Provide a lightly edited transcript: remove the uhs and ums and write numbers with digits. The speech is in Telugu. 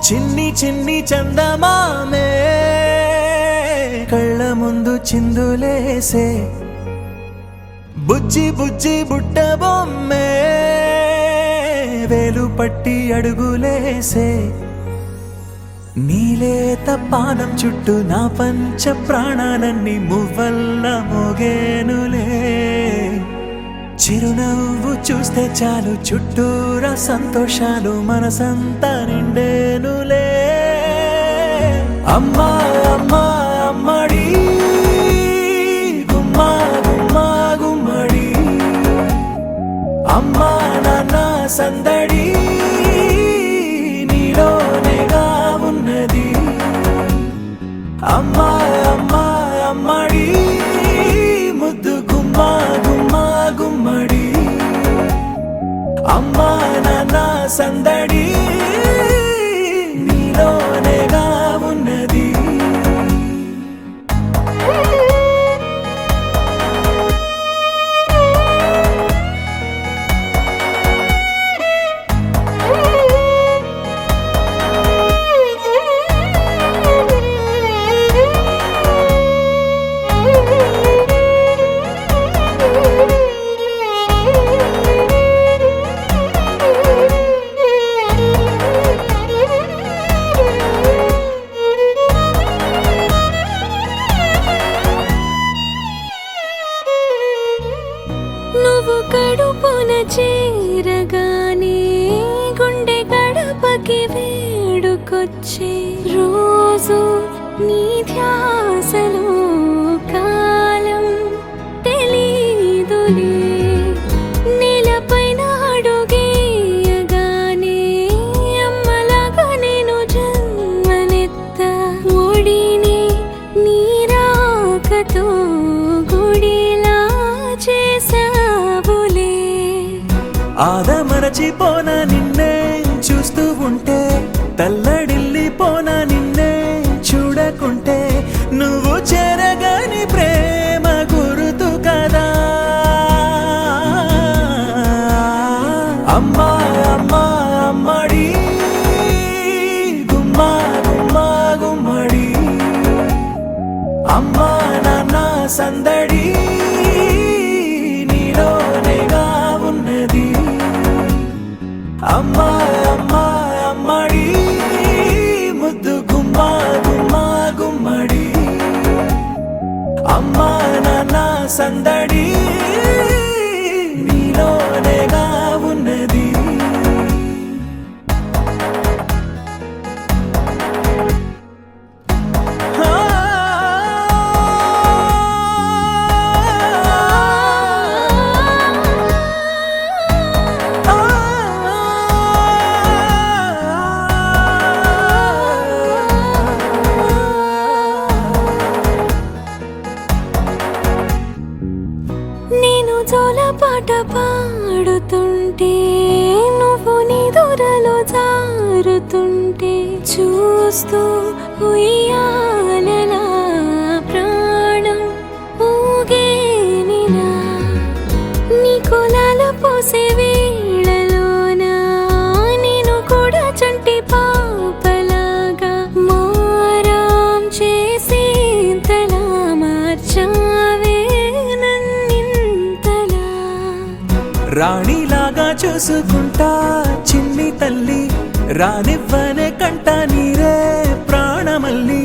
చిన్ని చిన్ని చందమామే కళ్ళ ముందు చిందులేసే బుజ్జి బుజ్జి బుట్ట బొమ్మే వేలు పట్టి అడుగులేసే నీలేత పాదం చుట్టూ నా పంచ ప్రాణాలన్నీ మువ్వల్ల మోగేనులే చిరునవ్వు చూస్తే చాలు చుట్టూరా సంతోషాలు మనసంతా నిండేనులే అమ్మా అమ్మా అమ్మడి గుమ్మా గుమ్మా గుమ్మడి అమ్మా నాన్న సందడి నీలోనేగా ఉన్నది అమ్మా అమ్మా అమ్మడి ముద్దు గుమ్మా గుమ్మా గుమ్మడి అమ్మా నాన్న సందడి నీలోనేగా ఉన్నది నువ్వు కడుపున చేరగానే గుండె గడపకి వేడుకొచ్చే రోజు నీ ధ్యాసలో కాలం తెలీదులే నేలపైన అడుగేయగానే అమ్మలాగా నేను జన్మనెత్త ఒడిని నీ రాకతో గుడిలా చేసావులే ఆదమరచిపోన నిన్నే చూస్తూ ఉంటే తల్లడిల్లిపోన నిన్నే చూడకుంటే నువ్వు చెరగని ప్రేమ గురుతు కదా అమ్మా అమ్మా అమ్మడి గుమ్మా గుమ్మా గుమ్మడి అమ్మా నాన్న సందడి నీలోనేగా ఉన్నది అమ్మా అమ్మా అమ్మడి ముద్దు గుమ్మా గుమ్మా గుమ్మడి అమ్మా నాన్న సందడి నీలోనేగా ఉన్నది నేను జోలపాట పాడుతుంటే నువ్వు నిదురలో జారుతుంటే చూస్తూ ఉయ్యాలలా ప్రాణం ఊగేనిలా నీ కులాల పోసే వేళలోన నేను కూడా చంటి పాపలాగా మారాం చేసేంతలా మార్చావే రాణిలాగా చూసుకుంటా చిన్ని తల్లి రానివ్వనే కంట నీరే ప్రాణమల్లి